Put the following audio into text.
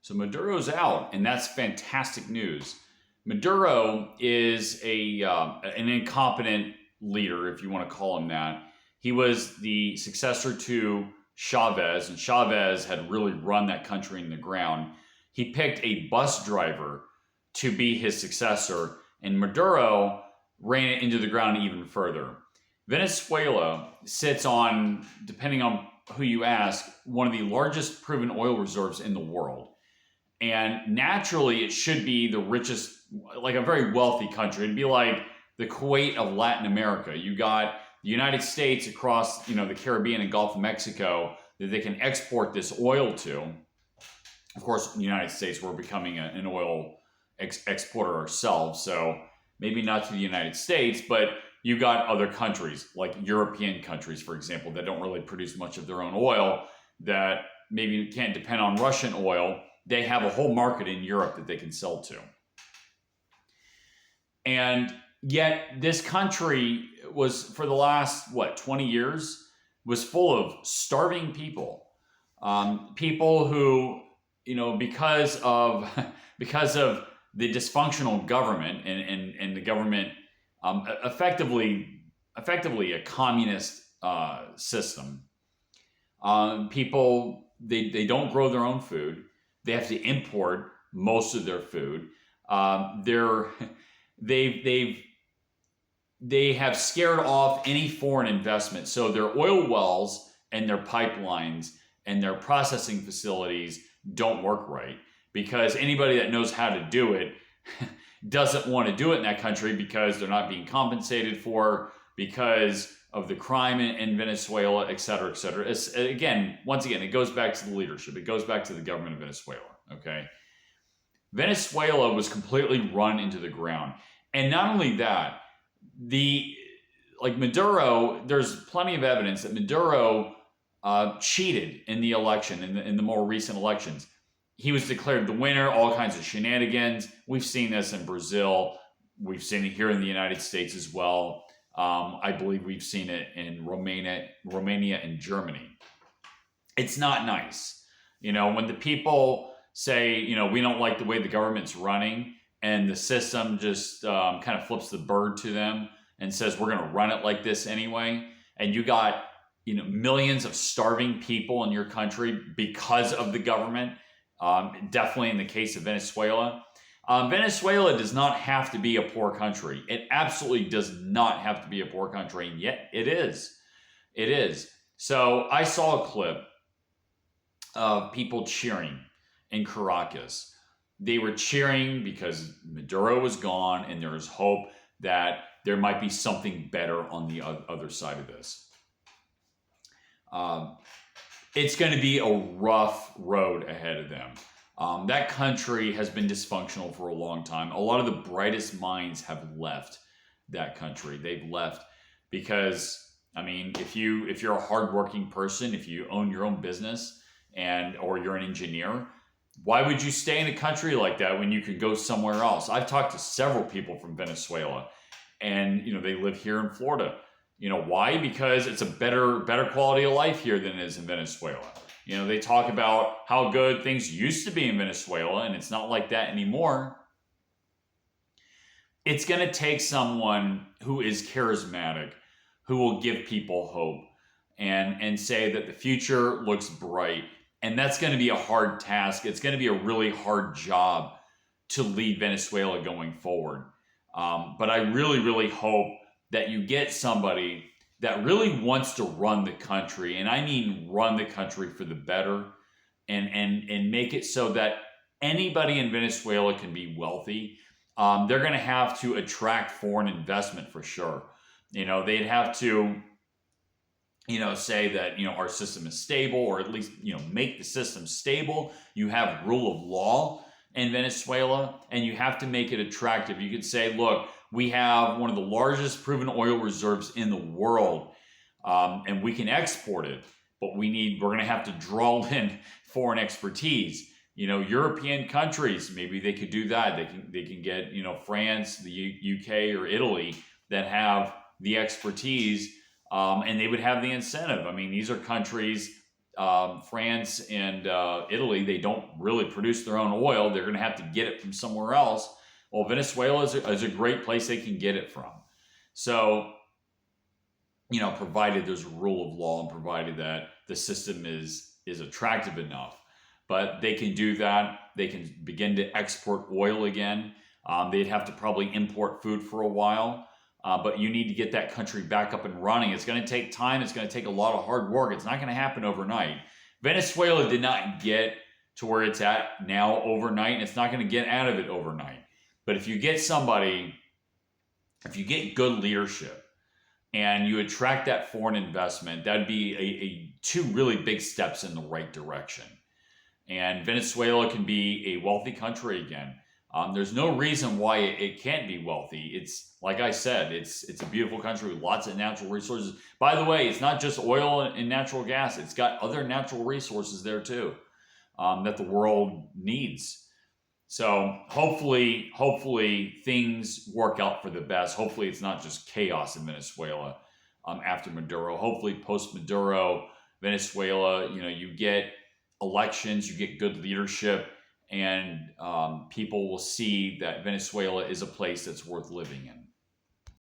So Maduro's out, and that's fantastic news. Maduro is an incompetent leader, if you want to call him that. He was the successor to Chavez, and Chavez had really run that country in the ground. He picked a bus driver to be his successor, and Maduro ran it into the ground even further. Venezuela sits on, depending on who you ask, one of the largest proven oil reserves in the world. And naturally, it should be the richest, like a very wealthy country. It'd be like the Kuwait of Latin America. You got the United States across, the Caribbean and Gulf of Mexico that they can export this oil to. Of course, in the United States, we're becoming an oil exporter ourselves. So maybe not to the United States, but you got other countries, like European countries, for example, that don't really produce much of their own oil, that maybe can't depend on Russian oil. They have a whole market in Europe that they can sell to. And yet this country was, for the last, 20 years, was full of starving people. People who, because of the dysfunctional government and the government effectively a communist system. People, they don't grow their own food. They have to import most of their food. They have scared off any foreign investment. So their oil wells and their pipelines and their processing facilities don't work right, because anybody that knows how to do it doesn't want to do it in that country because they're not being compensated for, because of the crime in Venezuela, et cetera, et cetera. Once again, it goes back to the leadership. It goes back to the government of Venezuela, okay? Venezuela was completely run into the ground. And not only that, Maduro, there's plenty of evidence that Maduro cheated in the election, in the more recent elections. He was declared the winner, all kinds of shenanigans. We've seen this in Brazil. We've seen it here in the United States as well. I believe we've seen it in Romania and Germany. It's not nice. When the people say, we don't like the way the government's running, and the system just kind of flips the bird to them and says, we're going to run it like this anyway. And you got, millions of starving people in your country because of the government. Definitely in the case of Venezuela. Venezuela does not have to be a poor country. It absolutely does not have to be a poor country, and yet it is. It is. So I saw a clip of people cheering in Caracas. They were cheering because Maduro was gone, and there was hope that there might be something better on the other side of this. It's going to be a rough road ahead of them. That country has been dysfunctional for a long time. A lot of the brightest minds have left that country. They've left because, if you're a hardworking person, if you own your own business or you're an engineer, why would you stay in a country like that when you could go somewhere else? I've talked to several people from Venezuela, and they live here in Florida. Why? Because it's a better quality of life here than it is in Venezuela. They talk about how good things used to be in Venezuela, and it's not like that anymore. It's going to take someone who is charismatic, who will give people hope and say that the future looks bright. And that's going to be a hard task. It's going to be a really hard job to lead Venezuela going forward. But I really, really hope that you get somebody that really wants to run the country, and I mean run the country for the better, and make it so that anybody in Venezuela can be wealthy. They're going to have to attract foreign investment for sure. They'd have to, say that, our system is stable, or at least, make the system stable. You have rule of law in Venezuela, and you have to make it attractive. You could say, look, we have one of the largest proven oil reserves in the world, and we can export it, but we're going to have to draw in foreign expertise. European countries, maybe they could do that. They can get, France, the UK, or Italy that have the expertise, and they would have the incentive. These are countries France and Italy, they don't really produce their own oil. They're going to have to get it from somewhere else. Well, Venezuela is a great place they can get it from. So, provided there's a rule of law and provided that the system is attractive enough. But they can do that. They can begin to export oil again. They'd have to probably import food for a while. But you need to get that country back up and running. It's going to take time. It's going to take a lot of hard work. It's not going to happen overnight. Venezuela did not get to where it's at now overnight, and it's not going to get out of it overnight. But if you get good leadership and you attract that foreign investment, that'd be two really big steps in the right direction. And Venezuela can be a wealthy country again. There's no reason why it can't be wealthy. It's like I said, it's a beautiful country with lots of natural resources. By the way, it's not just oil and natural gas. It's got other natural resources there too that the world needs. So hopefully things work out for the best. Hopefully it's not just chaos in Venezuela after Maduro. Hopefully post Maduro, Venezuela, you get elections, you get good leadership, and people will see that Venezuela is a place that's worth living in.